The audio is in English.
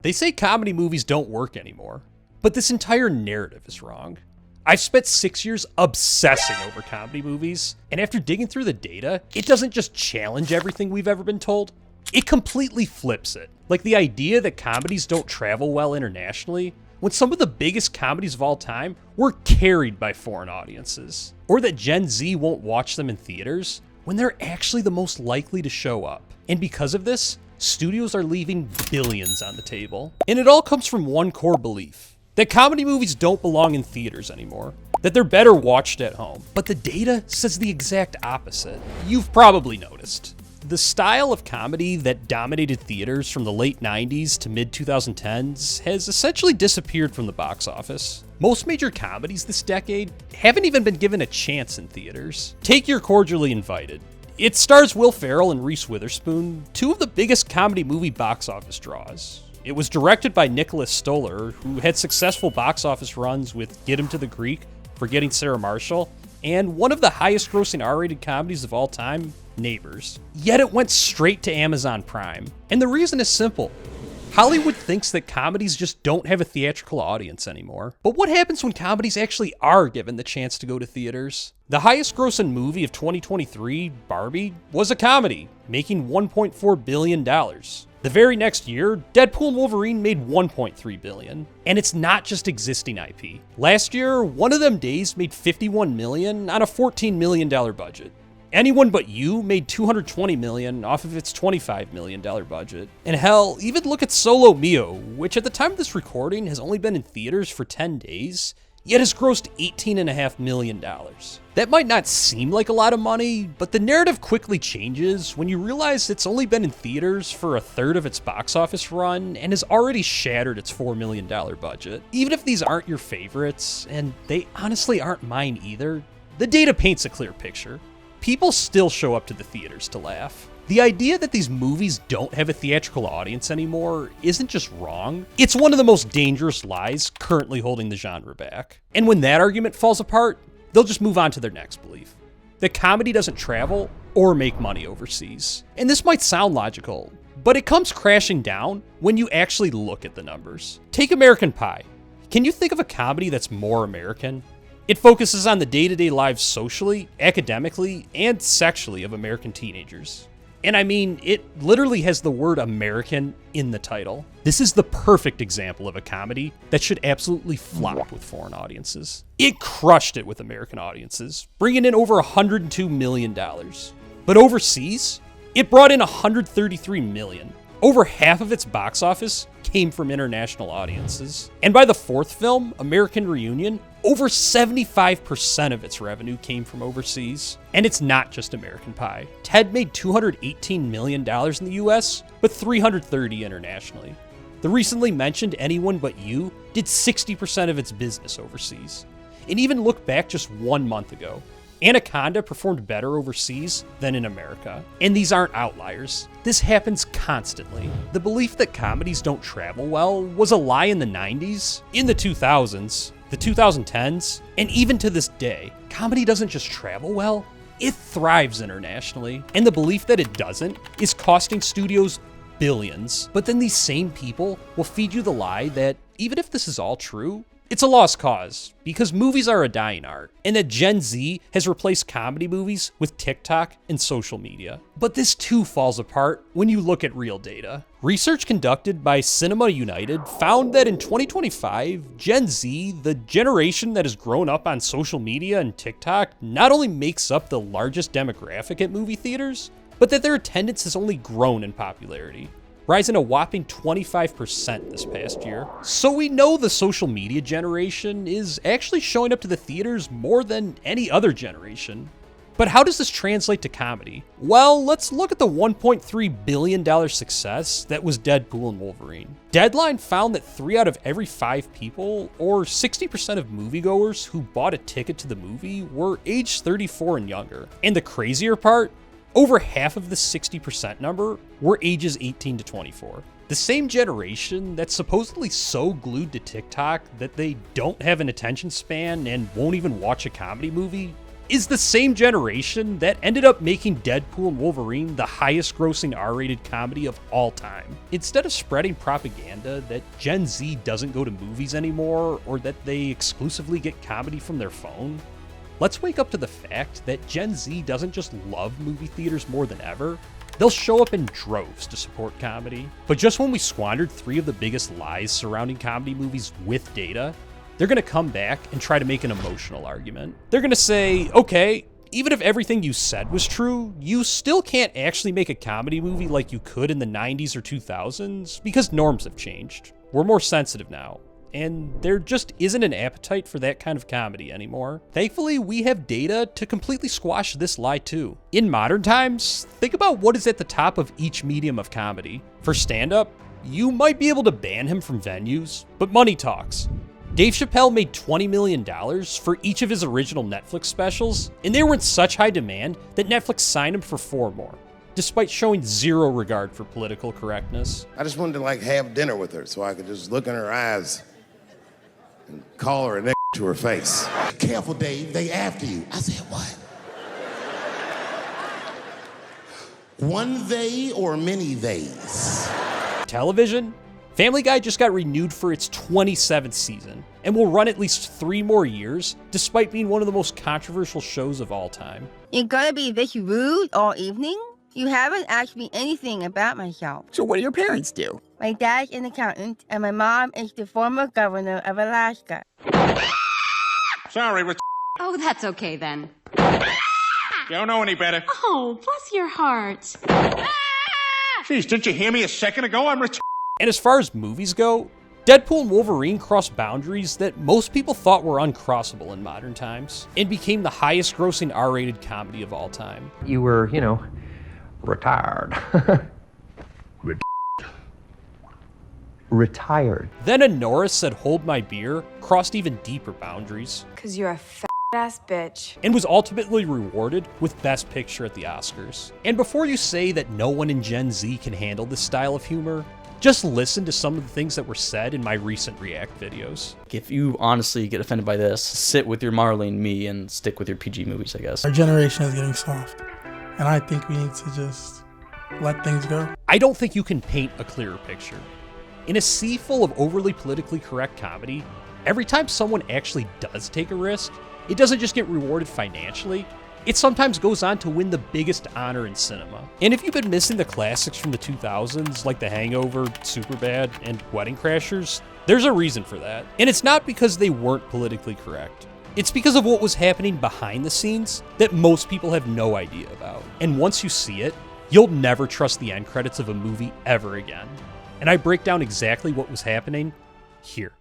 They say comedy movies don't work anymore, but this entire narrative is wrong. I've spent 6 years obsessing over comedy movies, and after digging through the data, it doesn't just challenge everything we've ever been told, it completely flips it. Like the idea that comedies don't travel well internationally, when some of the biggest comedies of all time were carried by foreign audiences, or that Gen Z won't watch them in theaters when they're actually the most likely to show up. And because of this, studios are leaving billions on the table. And it all comes from one core belief: that comedy movies don't belong in theaters anymore, that they're better watched at home. But the data says the exact opposite. You've probably noticed. The style of comedy that dominated theaters from the late 90s to mid 2010s has essentially disappeared from the box office. Most major comedies this decade haven't even been given a chance in theaters. Take You're Cordially Invited. It stars Will Ferrell and Reese Witherspoon, two of the biggest comedy movie box office draws. It was directed by Nicholas Stoller, who had successful box office runs with Get Him to the Greek, Forgetting Sarah Marshall, and one of the highest grossing R-rated comedies of all time, Neighbors. Yet it went straight to Amazon Prime. And the reason is simple. Hollywood thinks that comedies just don't have a theatrical audience anymore. But what happens when comedies actually are given the chance to go to theaters? The highest grossing movie of 2023, Barbie, was a comedy, making $1.4 billion. The very next year, Deadpool and Wolverine made $1.3 billion. And it's not just existing IP. Last year, One of Them Days made $51 million on a $14 million budget. Anyone But You made $220 million off of its $25 million budget. And hell, even look at Solo Mio, which at the time of this recording has only been in theaters for 10 days, yet has grossed $18.5 million. That might not seem like a lot of money, but the narrative quickly changes when you realize it's only been in theaters for a third of its box office run and has already shattered its $4 million budget. Even if these aren't your favorites, and they honestly aren't mine either, the data paints a clear picture. People still show up to the theaters to laugh. The idea that these movies don't have a theatrical audience anymore isn't just wrong, it's one of the most dangerous lies currently holding the genre back. And when that argument falls apart, they'll just move on to their next belief: that comedy doesn't travel or make money overseas. And this might sound logical, but it comes crashing down when you actually look at the numbers. Take American Pie. Can you think of a comedy that's more American? It focuses on the day-to-day lives socially, academically, and sexually of American teenagers. And I mean, it literally has the word American in the title. This is the perfect example of a comedy that should absolutely flop with foreign audiences. It crushed it with American audiences, bringing in over $102 million. But overseas, it brought in $133 million. Over half of its box office came from international audiences. And by the fourth film, American Reunion, over 75% of its revenue came from overseas. And it's not just American Pie. Ted made $218 million in the US, but $330 million internationally. The recently mentioned Anyone But You did 60% of its business overseas. And even look back just 1 month ago, Anaconda performed better overseas than in America. And these aren't outliers. This happens constantly. The belief that comedies don't travel well was a lie in the 90s, in the 2000s, the 2010s, and even to this day. Comedy doesn't just travel well, it thrives internationally. And the belief that it doesn't is costing studios billions. But then these same people will feed you the lie that even if this is all true, it's a lost cause, because movies are a dying art, and that Gen Z has replaced comedy movies with TikTok and social media. But this too falls apart when you look at real data. Research conducted by Cinema United found that in 2025, Gen Z, the generation that has grown up on social media and TikTok, not only makes up the largest demographic at movie theaters, but that their attendance has only grown in popularity, rising a whopping 25% this past year. So we know the social media generation is actually showing up to the theaters more than any other generation. But how does this translate to comedy? Well, let's look at the $1.3 billion success that was Deadpool and Wolverine. Deadline found that 3 out of every 5 people, or 60% of moviegoers who bought a ticket to the movie, were age 34 and younger. And the crazier part? Over half of the 60% number were ages 18 to 24. The same generation that's supposedly so glued to TikTok that they don't have an attention span and won't even watch a comedy movie is the same generation that ended up making Deadpool and Wolverine the highest grossing R-rated comedy of all time. Instead of spreading propaganda that Gen Z doesn't go to movies anymore or that they exclusively get comedy from their phone, let's wake up to the fact that Gen Z doesn't just love movie theaters more than ever, they'll show up in droves to support comedy. But just when we squandered 3 of the biggest lies surrounding comedy movies with data, they're gonna come back and try to make an emotional argument. They're gonna say, okay, even if everything you said was true, you still can't actually make a comedy movie like you could in the 90s or 2000s because norms have changed. We're more sensitive now. And there just isn't an appetite for that kind of comedy anymore. Thankfully, we have data to completely squash this lie too. In modern times, think about what is at the top of each medium of comedy. For stand-up, you might be able to ban him from venues, but money talks. Dave Chappelle made $20 million for each of his original Netflix specials, and they were in such high demand that Netflix signed him for 4 more, despite showing zero regard for political correctness. I just wanted to have dinner with her so I could just look in her eyes and call her a nigga to her face. Careful, Dave, they after you. I said, what? One they or many theys? Television? Family Guy just got renewed for its 27th season, and will run at least 3 more years, despite being one of the most controversial shows of all time. You're gonna be this rude all evening? You haven't asked me anything about myself. So what do your parents do? My dad's an accountant, and my mom is the former governor of Alaska. Sorry, we're... Oh, that's okay then. Don't know any better. Oh, bless your heart. Jeez, didn't you hear me a second ago? I'm And as far as movies go, Deadpool and Wolverine crossed boundaries that most people thought were uncrossable in modern times, and became the highest grossing R-rated comedy of all time. You were, retired. Retired. Then a Norris Said Hold My Beer crossed even deeper boundaries. 'Cause you're a fat-ass bitch. And was ultimately rewarded with Best Picture at the Oscars. And before you say that no one in Gen Z can handle this style of humor, just listen to some of the things that were said in my recent React videos. If you honestly get offended by this, sit with your Marley and Me and stick with your PG movies, I guess. Our generation is getting soft, and I think we need to just let things go. I don't think you can paint a clearer picture. In a sea full of overly politically correct comedy, every time someone actually does take a risk, it doesn't just get rewarded financially, it sometimes goes on to win the biggest honor in cinema. And if you've been missing the classics from the 2000s, like The Hangover, Superbad, and Wedding Crashers, there's a reason for that. And it's not because they weren't politically correct. It's because of what was happening behind the scenes that most people have no idea about. And once you see it, you'll never trust the end credits of a movie ever again. And I break down exactly what was happening here.